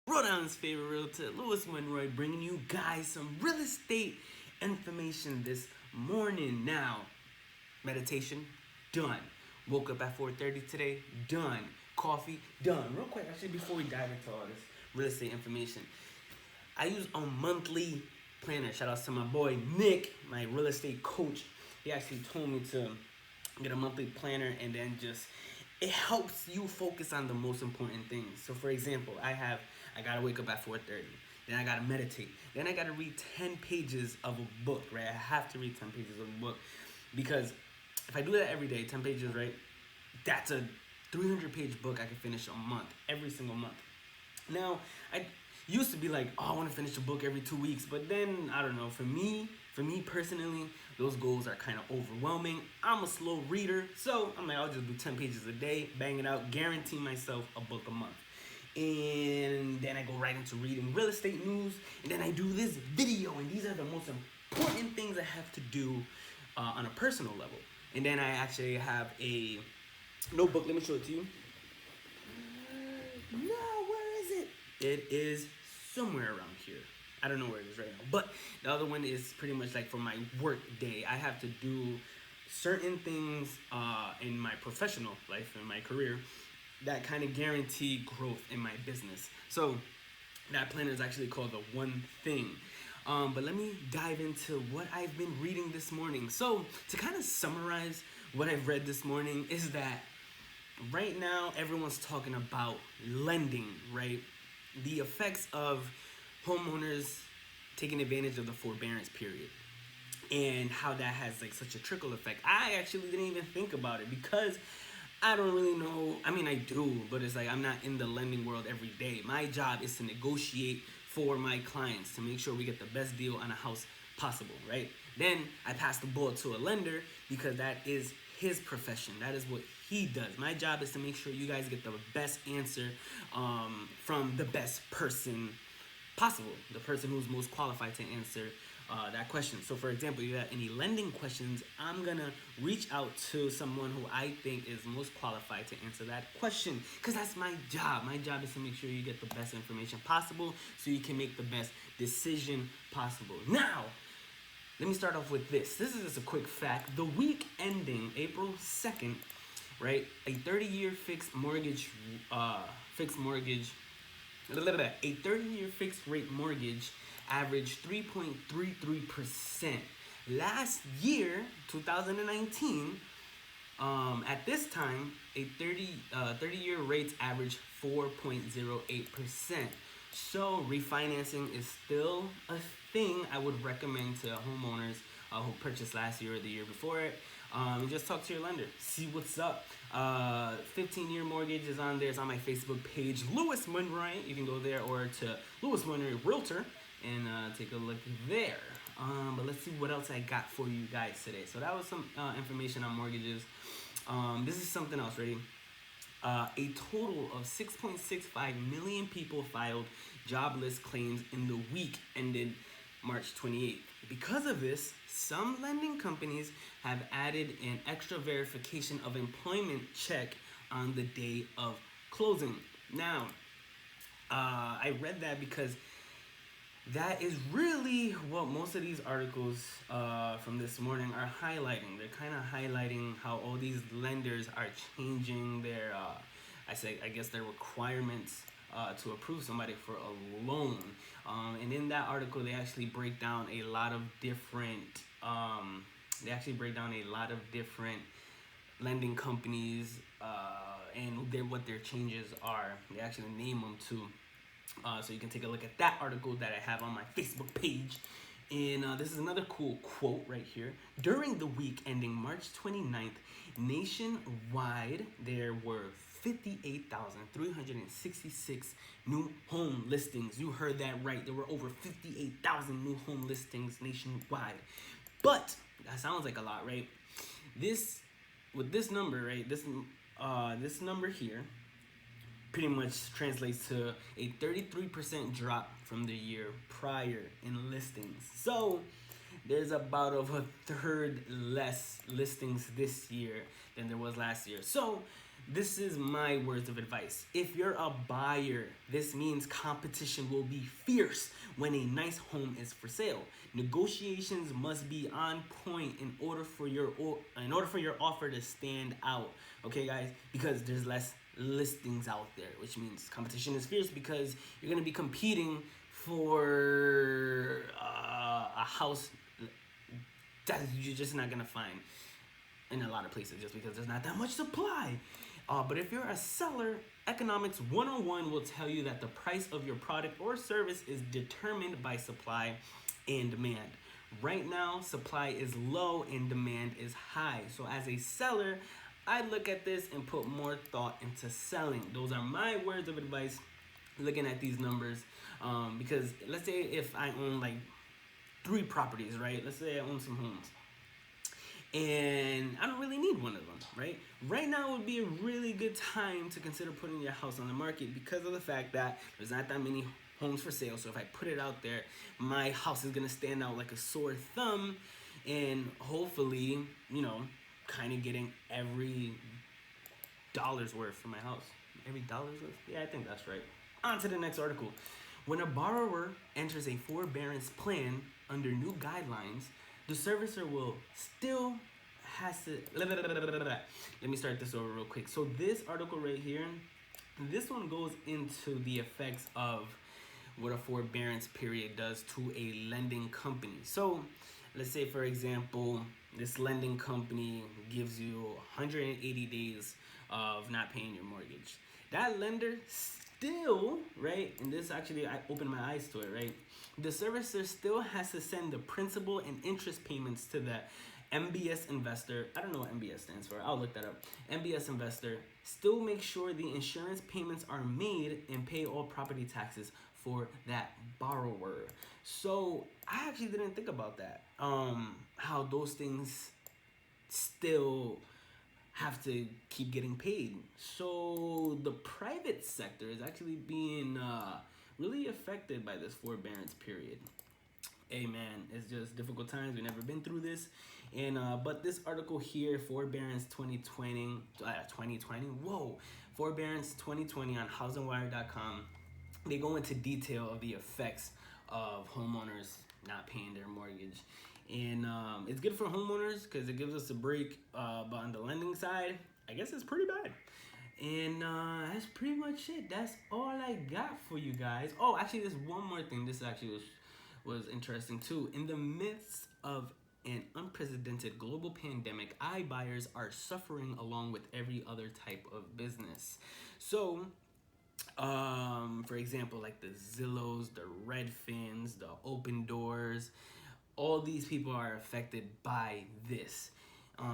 Rhode Island's favorite realtor, Louis Monroy, bringing you guys some real estate information this morning. Now, meditation, done. Woke up at 4:30 today, done. Coffee, done. Real quick, actually, before we dive into all this real estate information, I use a monthly planner. Shout out to my boy Nick, my real estate coach. He actually told me to get a monthly planner, and then just it helps you focus on the most important things. So for example, I gotta wake up at 4:30. Then I gotta meditate. Then I gotta read 10 pages of a book, right? I have to read 10 pages of a book because if I do that every day, 10 pages, right? That's a 300-page book I can finish a month, every single month. Now, I used to be like, oh, I want to finish a book every 2 weeks, but then I don't know. For me personally, those goals are kind of overwhelming. I'm a slow reader, so I'm like, I'll just do 10 pages a day, bang it out, guarantee myself a book a month. And then I go right into reading real estate news, and then I do this video, and these are the most important things I have to do on a personal level. And then I actually have a notebook. Let me show it to you. No, where is it? It is somewhere around here. I don't know where it is right now. But the other one is pretty much like for my work day. I have to do certain things in my professional life, in my career, that kind of guarantee growth in my business. So that planner is actually called the One Thing. But let me dive into what I've been reading this morning. So to kind of summarize what I've read this morning is that right now everyone's talking about lending, right? The effects of homeowners taking advantage of the forbearance period and how that has like such a trickle effect. I actually didn't even think about it because I don't really know. I mean, I do, but it's like I'm not in the lending world every day. My job is to negotiate for my clients to make sure we get the best deal on a house possible, right? Then I pass the ball to a lender because that is his profession. That is what he does. My job is to make sure you guys get the best answer from the best person possible, the person who's most qualified to answer that question. So for example, you got any lending questions, I'm gonna reach out to someone who I think is most qualified to answer that question, because that's my job. My job is to make sure you get the best information possible so you can make the best decision possible. Now, let me start off with this. This is just a quick fact. The week ending April 2nd, right, a 30-year fixed mortgage, a 30-year fixed rate mortgage averaged 3.33%. Last year, 2019, at this time, a 30-year rates averaged 4.08%. So refinancing is still a thing I would recommend to homeowners who purchased last year or the year before it. Just talk to your lender, see what's up. 15-year mortgage is on there. It's on my Facebook page, Louis Monroy. You can go there, or to Louis Monroy Realtor and take a look there. But let's see what else I got for you guys today. So that was some information on mortgages. This is something else. Ready? A total of 6.65 million people filed jobless claims in the week ended March 28th. Because of this, some lending companies have added an extra verification of employment check on the day of closing. Now, I read that because that is really what most of these articles from this morning are highlighting. They're kind of highlighting how all these lenders are changing their, I guess their requirements to approve somebody for a loan. And in that article, they actually break down a lot of different, lending companies and what their changes are. They actually name them too. So you can take a look at that article that I have on my Facebook page. And this is another cool quote right here. During the week ending March 29th, nationwide, there were 58,366 new home listings. You heard that right. There were over 58,000 new home listings nationwide. But that sounds like a lot, right? With this number, right? This number here pretty much translates to a 33% drop from the year prior in listings. So there's about a third less listings this year than there was last year. So this is my words of advice. If you're a buyer, this means competition will be fierce when a nice home is for sale. Negotiations must be on point in order for your offer to stand out. Okay, guys, because there's less listings out there, which means competition is fierce because you're gonna be competing for a house that you're just not gonna find in a lot of places just because there's not that much supply. But if you're a seller, Economics 101 will tell you that the price of your product or service is determined by supply and demand. Right now, supply is low and demand is high. So as a seller, I look at this and put more thought into selling. Those are my words of advice looking at these numbers. Because let's say if I own like 3 properties, right? Let's say I own some homes and I don't really need one of them, right? Right now would be a really good time to consider putting your house on the market because of the fact that there's not that many homes for sale. So if I put it out there, my house is gonna stand out like a sore thumb, and hopefully, kind of getting every dollar's worth for my house. Every dollar's worth? Yeah, I think that's right. On to the next article. When a borrower enters a forbearance plan under new guidelines, the servicer will still has to. Let me start this over real quick. So this article right here, this one goes into the effects of what a forbearance period does to a lending company. So let's say, for example, this lending company gives you 180 days of not paying your mortgage. That lender still, right, and this actually, I opened my eyes to it, right? The servicer still has to send the principal and interest payments to the MBS investor. I don't know what MBS stands for. I'll look that up. MBS investor. Still make sure the insurance payments are made and pay all property taxes for that borrower. So I actually didn't think about that. How those things still have to keep getting paid. So the private sector is actually being really affected by this forbearance period. Hey man, it's just difficult times. We've never been through this. And but this article here, Forbearance 2020, Forbearance 2020 on housingwire.com, they go into detail of the effects of homeowners not paying their mortgage. And it's good for homeowners because it gives us a break. But on the lending side, I guess it's pretty bad. And that's pretty much it. That's all I got for you guys. Oh, actually, there's one more thing. This actually was interesting too. In the midst of an unprecedented global pandemic, iBuyers are suffering along with every other type of business. So, for example, like the Zillows, the Redfins, the Open Doors, all these people are affected by this.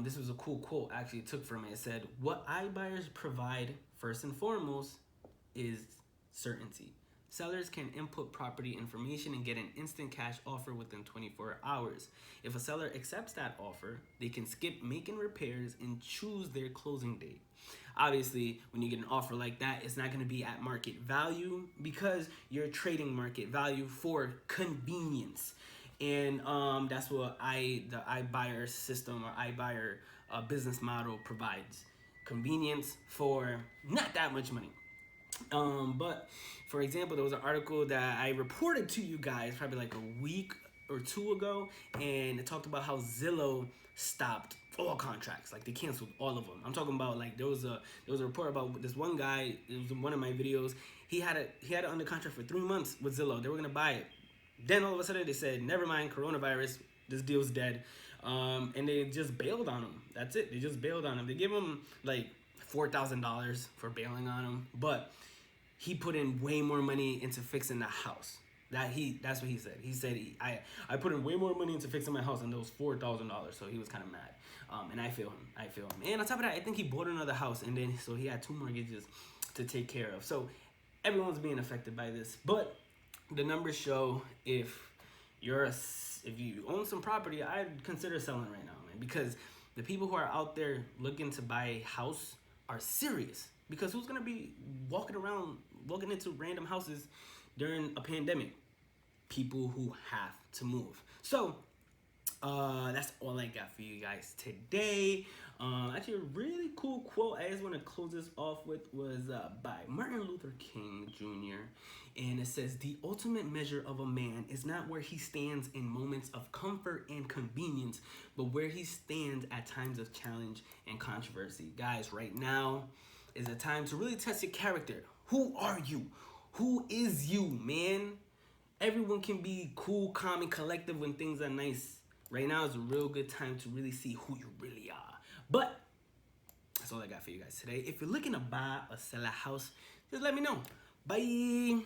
This was a cool quote actually it took from it. It said, "What iBuyers provide first and foremost is certainty. Sellers can input property information and get an instant cash offer within 24 hours. If a seller accepts that offer, they can skip making repairs and choose their closing date. Obviously, when you get an offer like that, it's not going to be at market value because you're trading market value for convenience. And that's what the iBuyer system or iBuyer business model provides. Convenience for not that much money. But for example, there was an article that I reported to you guys probably like a week or 2 ago, and it talked about how Zillow stopped all contracts. Like they canceled all of them. I'm talking about like there was a report about this one guy. It was in one of my videos. He had it under contract for 3 months with Zillow. They were gonna buy it. Then all of a sudden they said, never mind, coronavirus, this deal's dead. And they just bailed on him. That's it. They just bailed on him. They gave him like $4,000 for bailing on him, but he put in way more money into fixing the house. That's what he said. He said I put in way more money into fixing my house than those $4,000. So he was kind of mad. And I feel him. And on top of that, I think he bought another house, and then so he had 2 mortgages to take care of. So everyone's being affected by this, but the numbers show if you own some property, I'd consider selling right now, man, because the people who are out there looking to buy a house are serious. Because who's gonna be walking into random houses during a pandemic? People who have to move. So that's all I got for you guys today. Actually, a really cool quote I just want to close this off with was by Martin Luther King Jr. And it says, "The ultimate measure of a man is not where he stands in moments of comfort and convenience, but where he stands at times of challenge and controversy." Guys, right now is a time to really test your character. Who are you? Who is you, man? Everyone can be cool, calm, and collective when things are nice. Right now is a real good time to really see who you really are. But that's all I got for you guys today. If you're looking to buy or sell a house, just let me know. Bye.